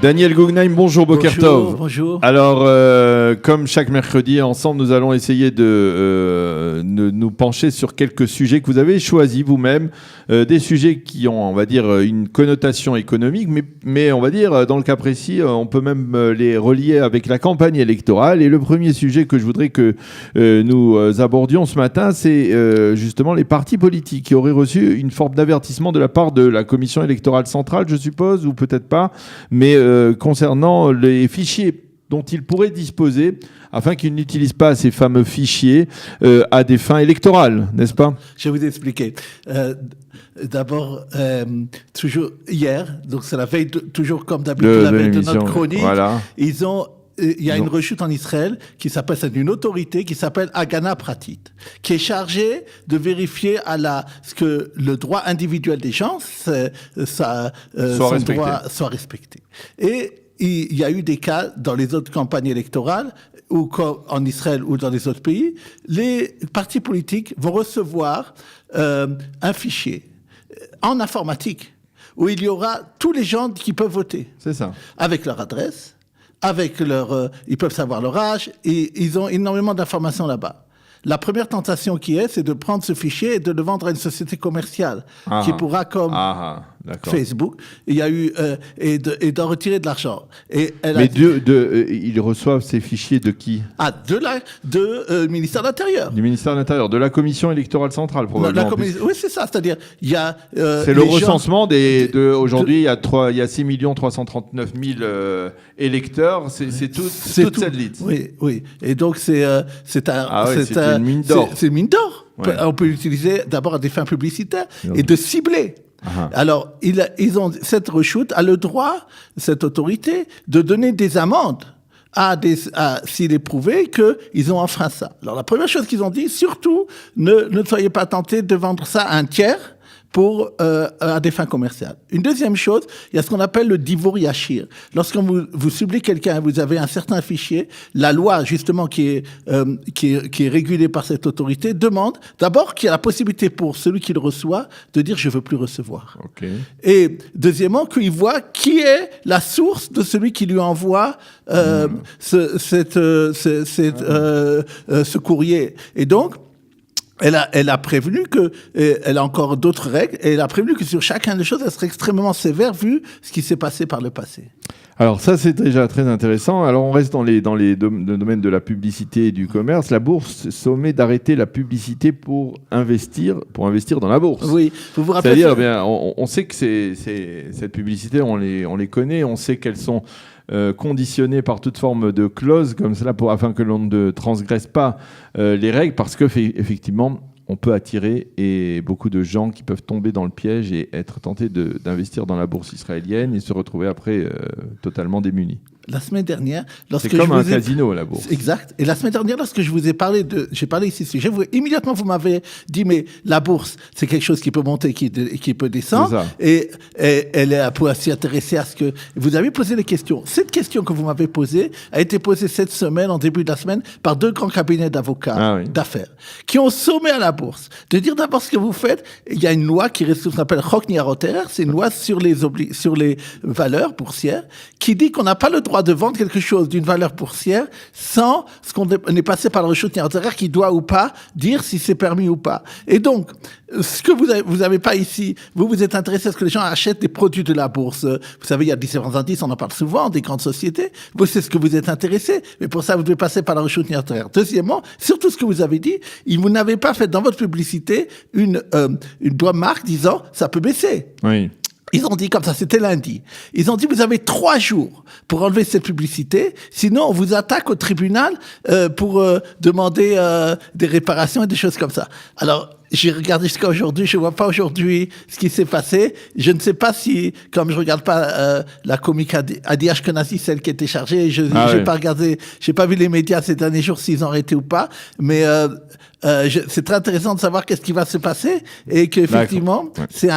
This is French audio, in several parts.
Daniel Guggenheim, bonjour, Boker Tov. Bonjour. Alors, comme chaque mercredi, ensemble, nous allons essayer de nous pencher sur quelques sujets que vous avez choisis vous-même, des sujets qui ont, on va dire, une connotation économique, mais on va dire, dans le cas précis, on peut même les relier avec la campagne électorale. Et le premier sujet que je voudrais que nous abordions ce matin, c'est justement les partis politiques qui auraient reçu une forme d'avertissement de la part de la Commission électorale centrale, je suppose, ou peut-être pas, mais concernant les fichiers dont ils pourraient disposer afin qu'ils n'utilisent pas ces fameux fichiers à des fins électorales, n'est-ce pas ? Je vais vous expliquer. D'abord, toujours hier, donc c'est la veille, toujours comme d'habitude, la veille de notre chronique, voilà. il y a une rechute en Israël c'est une autorité qui s'appelle Agana Pratit, qui est chargée de vérifier que le droit individuel des gens, soit respecté. Et il y a eu des cas dans les autres campagnes électorales, ou en Israël ou dans les autres pays, les partis politiques vont recevoir un fichier en informatique où il y aura tous les gens qui peuvent voter. C'est ça. Avec leur adresse, ils peuvent savoir leur âge, et ils ont énormément d'informations là-bas. La première tentation c'est de prendre ce fichier et de le vendre à une société commerciale qui pourra, comme Facebook, il y a eu et d'en retirer de l'argent. Mais ils reçoivent ces fichiers de qui ? Du ministère de l'Intérieur. Du ministère de l'Intérieur, de la Commission électorale centrale probablement. Oui, c'est ça. C'est-à-dire, il y a c'est le recensement aujourd'hui. Il y a 6 339 000 électeurs. C'est toute cette liste. Oui. Et donc c'est une mine d'or. C'est une mine d'or. Ouais. On peut l'utiliser d'abord à des fins publicitaires et de cibler. Alors, cette rechute a le droit, cette autorité, de donner des amendes s'il est prouvé qu'ils ont enfreint ça. Alors, la première chose qu'ils ont dit, surtout, ne soyez pas tentés de vendre ça à un tiers à des fins commerciales. Une deuxième chose, il y a ce qu'on appelle le divor yashir. Lorsque vous ciblez quelqu'un, vous avez un certain fichier, la loi, justement, qui est régulée par cette autorité, demande d'abord qu'il y a la possibilité pour celui qui le reçoit de dire « je veux plus recevoir ». Et deuxièmement, qu'il voit qui est la source de celui qui lui envoie ce courrier. Et donc, elle a prévenu elle a encore d'autres règles, et elle a prévenu que sur chacune des choses, elle serait extrêmement sévère vu ce qui s'est passé par le passé. Alors ça, c'est déjà très intéressant. Alors on reste dans les domaines de la publicité et du commerce. La bourse sommet d'arrêter la publicité pour investir dans la bourse. Oui, vous vous rappelez. C'est-à-dire, on sait que cette publicité, on les connaît, on sait qu'elles sont conditionnées par toute forme de clause comme cela afin que l'on ne transgresse pas les règles, parce que effectivement on peut attirer beaucoup de gens qui peuvent tomber dans le piège et être tentés d'investir dans la bourse israélienne et se retrouver après totalement démunis. La semaine dernière, c'est comme un casino, la bourse. Exact. Et la semaine dernière, lorsque je vous ai parlé j'ai parlé ici, immédiatement vous m'avez dit, mais la bourse, c'est quelque chose qui peut monter, qui peut descendre. Et elle peut s'y intéresser à ce que vous avez posé des questions. Cette question que vous m'avez posée a été posée cette semaine, en début de la semaine, par 2 grands cabinets d'avocats d'affaires qui ont sommé à la bourse de dire d'abord ce que vous faites. Il y a une loi qui reste, ce qu'on appelle Chok Niyarot Erer, c'est une loi sur les valeurs boursières qui dit qu'on n'a pas le droit de vendre quelque chose d'une valeur boursière sans ce qu'on est passé par le rechute Niyarot qui doit ou pas dire si c'est permis ou pas. Et donc, ce que vous avez pas ici, vous êtes intéressé à ce que les gens achètent des produits de la bourse. Vous savez, il y a différents indices, on en parle souvent, des grandes sociétés. Vous, c'est ce que vous êtes intéressé, mais pour ça, vous devez passer par la rechute Niyarot. Deuxièmement, surtout ce que vous avez dit, vous n'avez pas fait dans votre publicité une marque disant ça peut baisser. Oui. Ils ont dit comme ça, c'était lundi. Ils ont dit, vous avez 3 jours pour enlever cette publicité, sinon on vous attaque au tribunal pour demander des réparations et des choses comme ça. Alors, j'ai regardé jusqu'à aujourd'hui, je vois pas aujourd'hui ce qui s'est passé. Je ne sais pas si, comme je regarde pas la comique Adi Ashkenazi, celle qui était chargée, j'ai pas regardé, j'ai pas vu les médias ces derniers jours s'ils ont arrêté ou pas, mais c'est très intéressant de savoir qu'est-ce qui va se passer et qu'effectivement, c'est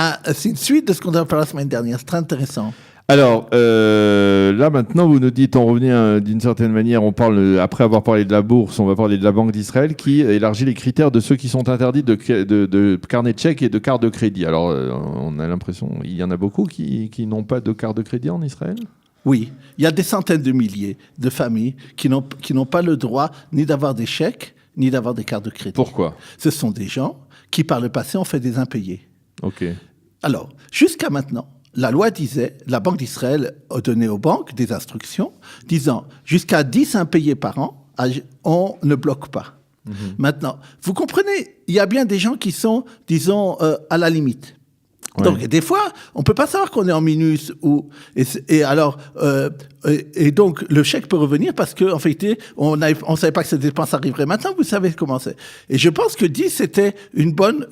une suite de ce qu'on a parlé la semaine dernière. C'est très intéressant. Alors, là maintenant, vous nous dites, on revient d'une certaine manière, on parle, après avoir parlé de la bourse, on va parler de la Banque d'Israël qui élargit les critères de ceux qui sont interdits de carnet de chèques et de carte de crédit. Alors, on a l'impression, il y en a beaucoup qui n'ont pas de carte de crédit en Israël ? Oui, il y a des centaines de milliers de familles qui n'ont pas le droit ni d'avoir des chèques, ni d'avoir des cartes de crédit. Pourquoi ? Ce sont des gens qui, par le passé, ont fait des impayés. Ok. Alors, jusqu'à maintenant, la loi disait, la Banque d'Israël a donné aux banques des instructions disant jusqu'à 10 impayés par an, on ne bloque pas. Maintenant, vous comprenez, il y a bien des gens qui sont, disons, à la limite. Ouais. Donc, des fois, on peut pas savoir qu'on est en minus et donc le chèque peut revenir parce que en fait, on savait pas que cette dépense arriverait. Maintenant, vous savez comment c'est. Et je pense que 10 c'était une bonne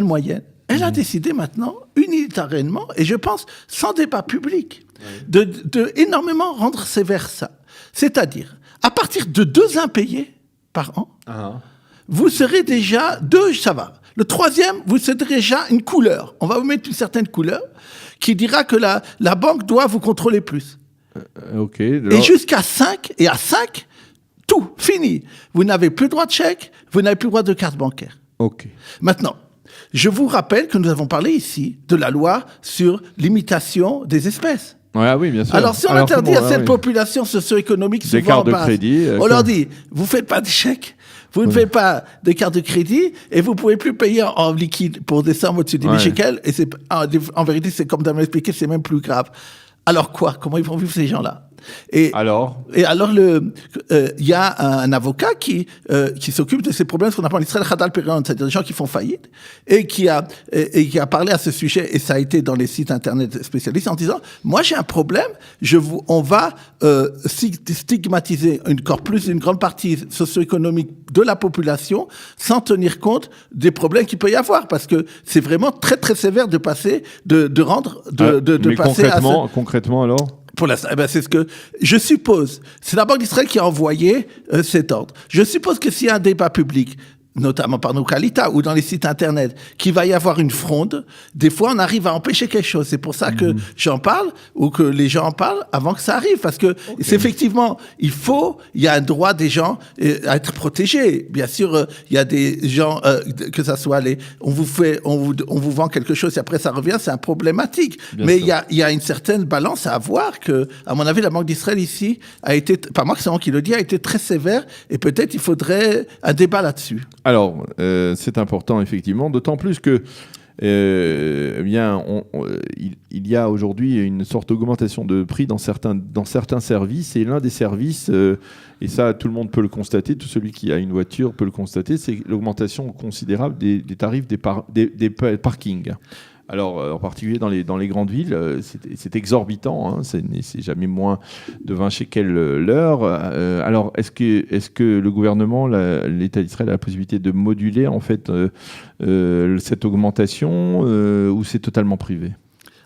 moyenne. Elle a décidé maintenant, unilatéralement, et je pense sans débat public, de énormément rendre sévère ça. C'est-à-dire, à partir de 2 impayés par an, vous serez déjà 2, ça va. Le 3e, vous serez déjà une couleur. On va vous mettre une certaine couleur qui dira que la banque doit vous contrôler plus. Ok. Et jusqu'à 5, et à 5, tout, fini. Vous n'avez plus droit de chèque, vous n'avez plus droit de carte bancaire. Ok. Maintenant, je vous rappelle que nous avons parlé ici de la loi sur l'imitation des espèces. Ouais, oui, bien sûr. Alors, si on interdit à cette population socio-économique souvent en base, crédit, on leur dit, vous ne faites pas de chèques, vous ne faites pas de carte de crédit, et vous ne pouvez plus payer en liquide pour descendre au-dessus des shekels, et en vérité, c'est comme Damien expliqué, c'est même plus grave. Alors quoi ? Comment ils vont vivre ces gens-là ? Alors, il y a un avocat qui s'occupe de ces problèmes, ce qu'on appelle l'Israël Hadal Perion, c'est-à-dire des gens qui font faillite, et qui a parlé à ce sujet, et ça a été dans les sites internet spécialistes, en disant, moi j'ai un problème, on va stigmatiser encore plus une grande partie socio-économique de la population, sans tenir compte des problèmes qu'il peut y avoir, parce que c'est vraiment très très sévère de passer, de passer concrètement alors? Pour l'instant, c'est ce que je suppose. C'est la Banque d'Israël qui a envoyé cet ordre. Je suppose que s'il y a un débat public, notamment par nos Kalita ou dans les sites internet, qu'il va y avoir une fronde, des fois on arrive à empêcher quelque chose. C'est pour ça que j'en parle, ou que les gens en parlent avant que ça arrive, parce que c'est effectivement, il y a un droit des gens à être protégés. Bien sûr, il y a des gens, que ça soit on vous vend quelque chose et après ça revient, c'est un problématique. Mais il y a une certaine balance à avoir que, à mon avis, la Banque d'Israël ici a été, pas moi c'est moi qui le dis, a été très sévère, et peut-être il faudrait un débat là-dessus. Alors, c'est important, effectivement, d'autant plus que il y a aujourd'hui une sorte d'augmentation de prix dans certains services, et l'un des services, et ça tout le monde peut le constater, tout celui qui a une voiture peut le constater, c'est l'augmentation considérable des tarifs des parkings. Alors, en particulier dans les grandes villes, c'est exorbitant, hein, c'est jamais moins de 20 shekels l'heure. Alors, est-ce que le gouvernement, l'État d'Israël a la possibilité de moduler en fait cette augmentation, ou c'est totalement privé ?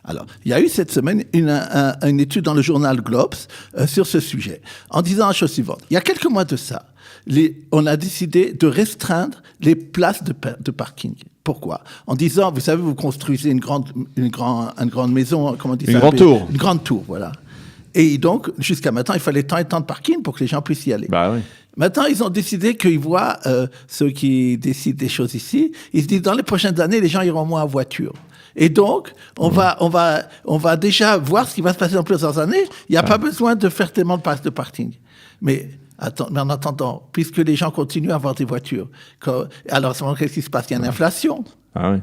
Alors, il y a eu cette semaine une étude dans le journal Globes sur ce sujet, en disant la chose suivante. Il y a quelques mois de ça, on a décidé de restreindre les places de parking. Pourquoi ? En disant, vous savez, vous construisez une grande maison, comment on dit ça ? Une grande tour, voilà. Et donc, jusqu'à maintenant, il fallait tant et tant de parking pour que les gens puissent y aller. Bah oui. Maintenant, ils ont décidé qu'ils voient, ceux qui décident des choses ici, ils se disent, dans les prochaines années, les gens iront moins en voiture. Et donc, on va déjà voir ce qui va se passer dans plusieurs années. Il n'y a pas besoin de faire tellement de places de parking. Mais en attendant, puisque les gens continuent à avoir des voitures, alors qu'est-ce qui se passe ? Il y a une inflation. Ah oui.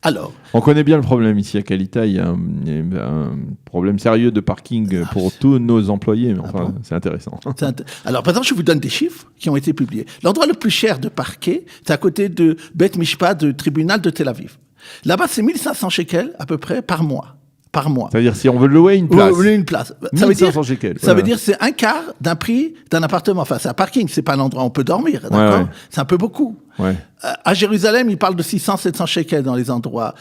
Alors, on connaît bien le problème ici à Kalita. Il y a un problème sérieux de parking pour tous nos employés. Mais enfin, c'est intéressant. Alors, par exemple, je vous donne des chiffres qui ont été publiés. L'endroit le plus cher de parquet, c'est à côté de Beth Mishpat, du tribunal de Tel Aviv. Là-bas, c'est 1500 shekels à peu près par mois. C'est-à-dire, si on veut louer une place. Ça veut dire, shekels. Ça veut dire c'est un quart d'un prix d'un appartement. Enfin, c'est un parking, c'est pas un endroit où on peut dormir, d'accord ? Ouais. C'est un peu beaucoup. Ouais. À Jérusalem, ils parlent de 600-700 shekels dans les endroits.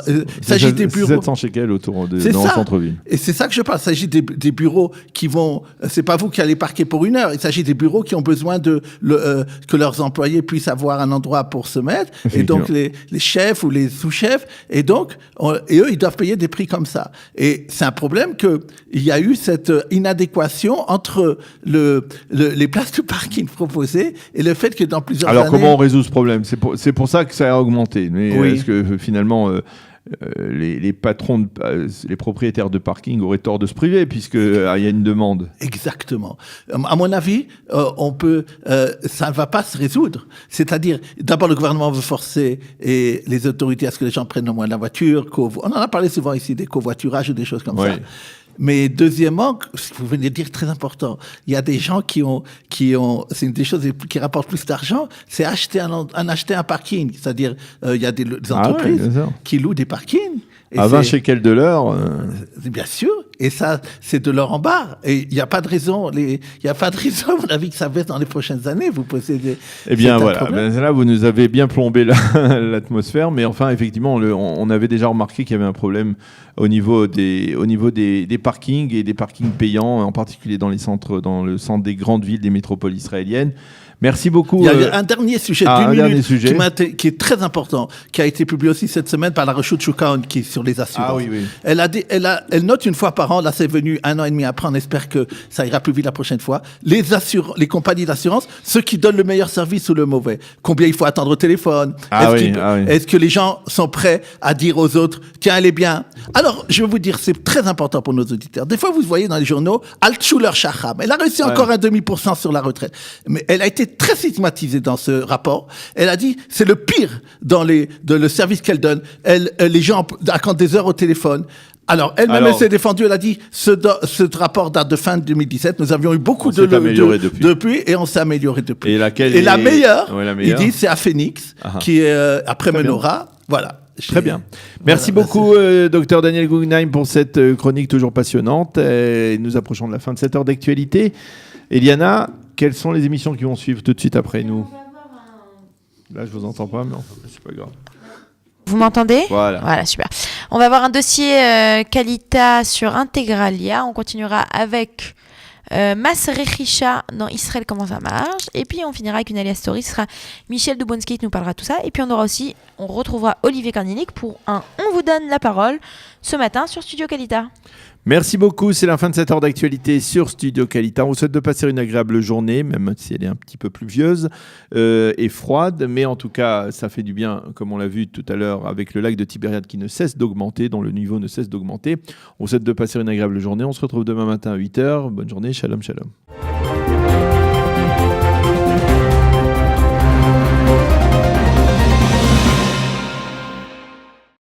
Il s'agit des bureaux. 700 shekels autour dans le centre-ville. Et c'est ça que je parle. Il s'agit des bureaux qui vont. C'est pas vous qui allez parquer pour 1 heure. Il s'agit des bureaux qui ont besoin que leurs employés puissent avoir un endroit pour se mettre. Et donc les chefs ou les sous-chefs. Et donc eux, ils doivent payer des prix comme ça. Et c'est un problème il y a eu cette inadéquation entre les places de parking proposées et le fait que dans plusieurs années. Alors comment on résout ce problème ? C'est pour ça que ça a augmenté. Mais est-ce que finalement, les patrons, les propriétaires de parking auraient tort de se priver puisqu'il y a une demande. Exactement. À mon avis, ça ne va pas se résoudre. C'est-à-dire, d'abord, le gouvernement veut forcer les autorités à ce que les gens prennent au moins la voiture. On en a parlé souvent ici des covoiturages ou des choses comme ça. Mais deuxièmement, ce que vous venez de dire, très important, il y a des gens qui ont, c'est une des choses qui rapportent plus d'argent, c'est acheter un parking. C'est-à-dire, il y a des entreprises qui louent des parkings. À 20 shekels de l'heure. Bien sûr. Et ça, c'est de l'or en barre. Et il n'y a pas de raison, à mon avis, que ça baisse dans les prochaines années. Vous possédez. Eh bien, voilà. Là, vous nous avez bien plombé l'atmosphère. Mais enfin, effectivement, on avait déjà remarqué qu'il y avait un problème au niveau des parkings et des parkings payants, en particulier dans le centre des grandes villes, des métropoles israéliennes. Merci beaucoup. Il y a un dernier sujet qui est très important, qui a été publié aussi cette semaine par la Reshut Shuk Hahon, qui est sur les assurances. Ah oui, oui. Elle note une fois par an, là c'est venu 1 an et demi après, on espère que ça ira plus vite la prochaine fois, les compagnies d'assurance, ceux qui donnent le meilleur service ou le mauvais. Combien il faut attendre au téléphone? Est-ce que les gens sont prêts à dire aux autres, tiens, elle est bien? Alors, je vais vous dire, c'est très important pour nos auditeurs. Des fois, vous voyez dans les journaux, Altshuler Shacham. Elle a réussi encore 1,5% sur la retraite. Mais elle a été très stigmatisée dans ce rapport. Elle a dit, c'est le pire dans le service qu'elle donne. Les gens accordent des heures au téléphone. Alors, elle-même, elle s'est défendue, elle a dit, ce rapport date de fin 2017, nous avions eu beaucoup depuis, et on s'est amélioré depuis. Et la meilleure, il dit, c'est à Phoenix, qui est après Menorah. Voilà. Très bien. Merci beaucoup, Dr Daniel Guggenheim, pour cette chronique toujours passionnante. Et nous approchons de la fin de cette heure d'actualité. Eliana, quelles sont les émissions qui vont suivre tout de suite après nous? Là, je vous entends pas, mais c'est pas grave. Vous m'entendez? Voilà, super. On va avoir un dossier Kalita sur Integralia. On continuera avec Mas Rechisha dans Israël, comment ça marche. Et puis on finira avec une alias story. Ce sera Michel Dubonski qui nous parlera de tout ça. Et puis on retrouvera Olivier Kornilik pour un On vous donne la parole ce matin sur Studio Kalita. Merci beaucoup, c'est la fin de cette heure d'actualité sur Studio Kalita. On vous souhaite de passer une agréable journée, même si elle est un petit peu pluvieuse et froide, mais en tout cas, ça fait du bien, comme on l'a vu tout à l'heure avec le lac de Tibériade qui ne cesse d'augmenter, dont le niveau ne cesse d'augmenter. On vous souhaite de passer une agréable journée. On se retrouve demain matin à 8h. Bonne journée, shalom, shalom.